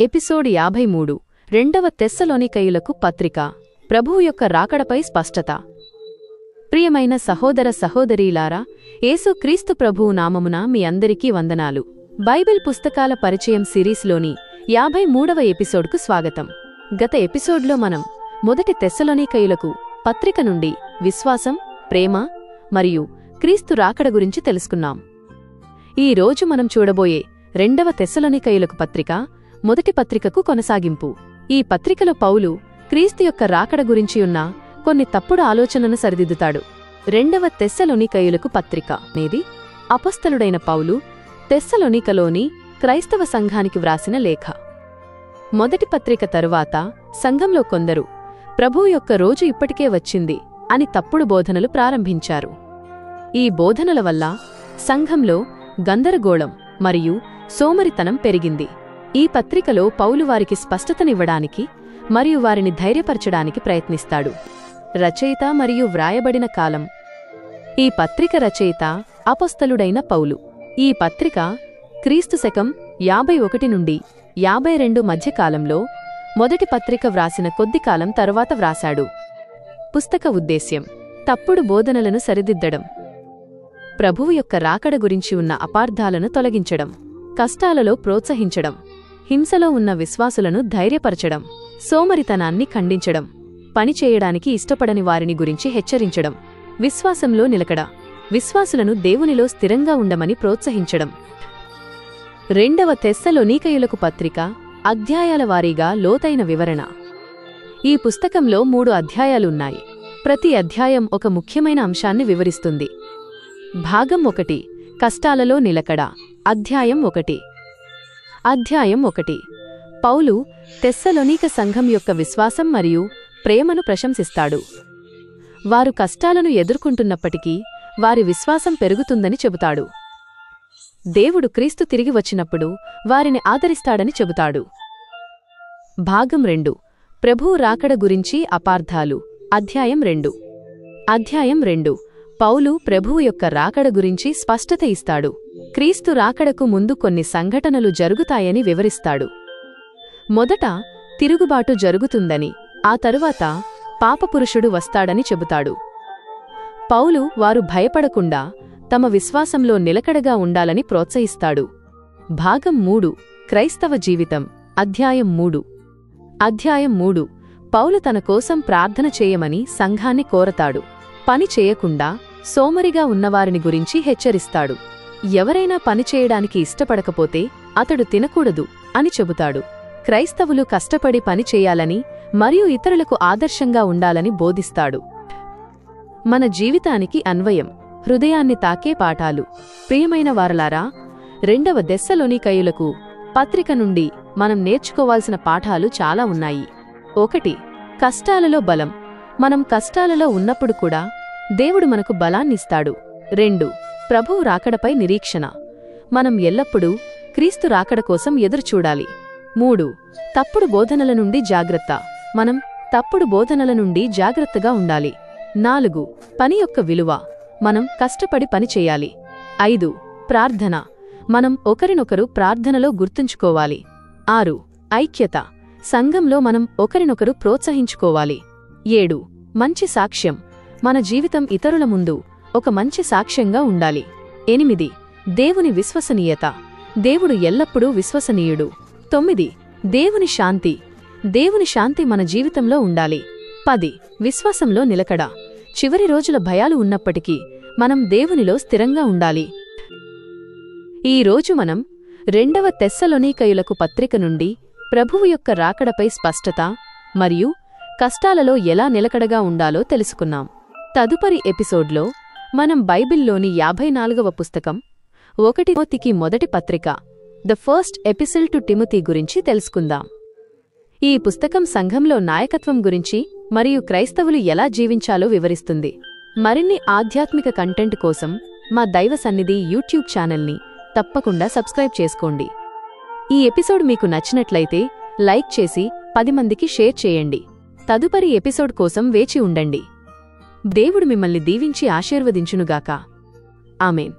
Episode 53 రెండవ తెస్సలోనికయులకు పత్రిక. ప్రభువు యొక్క రాకడపై స్పష్టత. ప్రియమైన సహోదర సహోదరీలారా, యేసుక్రీస్తు ప్రభువు నామమున మీ అందరికీ వందనాలు. బైబిల్ పుస్తకాల పరిచయం సిరీస్లోని 53వ ఎపిసోడ్కు స్వాగతం. గత ఎపిసోడ్లో మనం మొదటి తెస్సలోనికయులకు పత్రిక నుండి విశ్వాసం, ప్రేమ మరియు క్రీస్తు రాకడ గురించి తెలుసుకున్నాం. ఈ రోజు మనం చూడబోయే రెండవ తెస్సలోనికయులకు పత్రిక మొదటి పత్రికకు కొనసాగింపు. ఈ పత్రికలో పౌలు క్రీస్తు యొక్క రాకడ గురించి ఉన్న కొన్ని తప్పుడు ఆలోచనను సరిదిద్దుతాడు. రెండవ తెస్సలోనికయులకు పత్రిక అనేది అపొస్తలుడైన పౌలు తెస్సలోనికలోని క్రైస్తవ సంఘానికి వ్రాసిన లేఖ. మొదటి పత్రిక తరువాత సంఘంలో కొందరు ప్రభువు యొక్క రోజు ఇప్పటికే వచ్చింది అని తప్పుడు బోధనలు ప్రారంభించారు. ఈ బోధనల వల్ల సంఘంలో గందరగోళం మరియు సోమరితనం పెరిగింది. ఈ పత్రికలో పౌలు వారికి స్పష్టతనివ్వడానికి మరియు వారిని ధైర్యపరచడానికి ప్రయత్నిస్తాడు. రచయిత మరియు వ్రాయబడిన కాలం. ఈ పత్రిక రచయిత అపొస్తలుడైన పౌలు. ఈ పత్రిక క్రీస్తు శకం 51 నుండి 52 మధ్యకాలంలో మొదటి పత్రిక వ్రాసిన కొద్ది కాలం తరువాత వ్రాశాడు. పుస్తక ఉద్దేశ్యం: తప్పుడు బోధనలను సరిదిద్దడం, ప్రభువు యొక్క రాకడ గురించి ఉన్న అపార్థాలను తొలగించడం, కష్టాలలో ప్రోత్సహించడం, హింసలో ఉన్న విశ్వాసులను ధైర్యపరచడం, సోమరితనాన్ని ఖండించడం, పనిచేయడానికి ఇష్టపడని వారిని గురించి హెచ్చరించడం, విశ్వాసంలో నిలకడ, విశ్వాసులను దేవునిలో స్థిరంగా ఉండమని ప్రోత్సహించడం. రెండవ తెస్సలోనికయులకు పత్రిక అధ్యాయాల వారీగా లోతైన వివరణ. ఈ పుస్తకంలో 3 అధ్యాయాలున్నాయి. ప్రతి అధ్యాయం ఒక ముఖ్యమైన అంశాన్ని వివరిస్తుంది. భాగం 1 కష్టాలలో నిలకడ. అధ్యాయం 1. అధ్యాయం 1 పౌలు తెస్సలోనిక సంఘం యొక్క విశ్వాసం మరియు ప్రేమను ప్రశంసిస్తాడు. వారు కష్టాలను ఎదుర్కొంటున్నప్పటికీ వారి విశ్వాసం పెరుగుతుందని చెబుతాడు. దేవుడు క్రీస్తు తిరిగి వచ్చినప్పుడు వారిని ఆదరిస్తాడని చెబుతాడు. భాగం 2 ప్రభువు రాకడ గురించి అపార్థాలు. అధ్యాయం 2. అధ్యాయం 2 పౌలు ప్రభువు యొక్క రాకడ గురించి స్పష్టత ఇస్తాడు. క్రీస్తు రాకడకు ముందు కొన్ని సంఘటనలు జరుగుతాయని వివరిస్తాడు. మొదట తిరుగుబాటు జరుగుతుందని, ఆ తరువాత పాపపురుషుడు వస్తాడని చెబుతాడు. పౌలు వారు భయపడకుండా తమ విశ్వాసంలో నిలకడగా ఉండాలని ప్రోత్సహిస్తాడు. భాగం 3 క్రైస్తవ జీవితం. అధ్యాయం 3. అధ్యాయం 3 పౌలు తన కోసం ప్రార్థన చేయమని సంఘాన్ని కోరతాడు. పని చేయకుండా సోమరిగా ఉన్నవారిని గురించి హెచ్చరిస్తాడు. ఎవరైనా పనిచేయడానికి ఇష్టపడకపోతే అతడు తినకూడదు అని చెబుతాడు. క్రైస్తవులు కష్టపడి పనిచేయాలని మరియు ఇతరులకు ఆదర్శంగా ఉండాలని బోధిస్తాడు. మన జీవితానికి అన్వయం. హృదయాన్ని తాకే పాఠాలు. ప్రియమైన వారలారా, రెండవ తెస్సలోనికయులకు పత్రిక నుండి మనం నేర్చుకోవాల్సిన పాఠాలు చాలా ఉన్నాయి. 1 కష్టాలలో బలం. మనం కష్టాలలో ఉన్నప్పుడు కూడా దేవుడు మనకు బలాన్నిస్తాడు. 2 ప్రభువు రాకడపై నిరీక్షణ. మనం ఎల్లప్పుడూ క్రీస్తు రాకడ కోసం ఎదురుచూడాలి. 3 తప్పుడు బోధనల నుండి జాగ్రత్త. మనం తప్పుడు బోధనల నుండి జాగ్రత్తగా ఉండాలి. 4 పని యొక్క విలువ. మనం కష్టపడి పని చేయాలి. 5 ప్రార్థన. మనం ఒకరినొకరు ప్రార్థనలో గుర్తుంచుకోవాలి. 6 ఐక్యత. సంఘంలో మనం ఒకరినొకరు ప్రోత్సహించుకోవాలి. 7 మంచి సాక్ష్యం. మన జీవితం ఇతరుల ముందు ఒక మంచి సాక్ష్యంగా ఉండాలి. 8 దేవుని విశ్వసనీయత. దేవుడు ఎల్లప్పుడూ విశ్వసనీయుడు. 9 దేవుని శాంతి. దేవుని శాంతి మన జీవితంలో ఉండాలి. 10 విశ్వాసంలో నిలకడ. చివరి రోజుల భయాలు ఉన్నప్పటికీ మనం దేవునిలో స్థిరంగా ఉండాలి. ఈ రోజు మనం రెండవ తెస్సలోనికయులకు పత్రిక నుండి ప్రభువు యొక్క రాకడపై స్పష్టత మరియు కష్టాలలో ఎలా నిలకడగా ఉండాలో తెలుసుకున్నాం. తదుపరి ఎపిసోడ్లో మనం బైబిల్లోని 54వ పుస్తకం 1 తిమోతికి మొదటి పత్రిక ద ఫస్ట్ ఎపిసిల్ టు టిమోతి గురించి తెలుసుకుందాం. ఈ పుస్తకం సంఘంలో నాయకత్వం గురించి మరియు క్రైస్తవులు ఎలా జీవించాలో వివరిస్తుంది. మరిన్ని ఆధ్యాత్మిక కంటెంట్ కోసం మా దైవ సన్నిధి యూట్యూబ్ ఛానల్ని తప్పకుండా సబ్స్క్రైబ్ చేసుకోండి. ఈ ఎపిసోడ్ మీకు నచ్చినట్లయితే లైక్ చేసి 10 మందికి షేర్ చేయండి. తదుపరి ఎపిసోడ్ కోసం వేచి ఉండండి. దేవుడు మిమ్మల్ని దీవించి ఆశీర్వదించునుగాక. ఆమేన్.